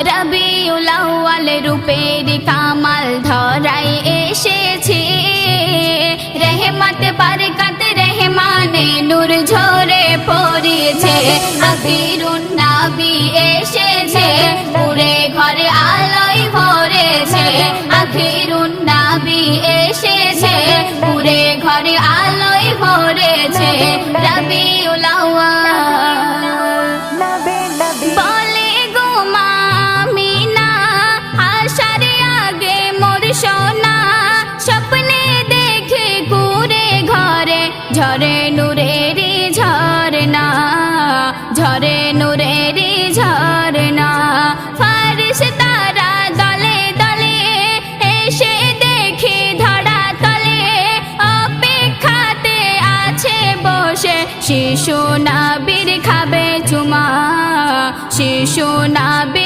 রবিউল আউয়াল রূপের কামাল ধরাই এসেছে, রহমত বরকত রহমানে নূর ঝরে পড়েছে। আখিরুন নবী এসেছে, পুরে ঘরে আলোয় ভরেছে। আখিরুন নবী এসেছে, পুরে ঘরে আলোয় ভরেছে। রবিউল আউয়াল বলে গো মা আমিনা, আসার আগে মোর সোনা, স্বপ্নে দেখে কুরে ঘরে ঝরে নূরেরি ঝরনা, ঝরে নূরেরি ঝরনা। ফারিস্তারা দলে দলে এসে দেখে ধরা তলে, অপেক্ষাতে আছে বসে শিশু নবীর খাবে চুমা, শিশু নবী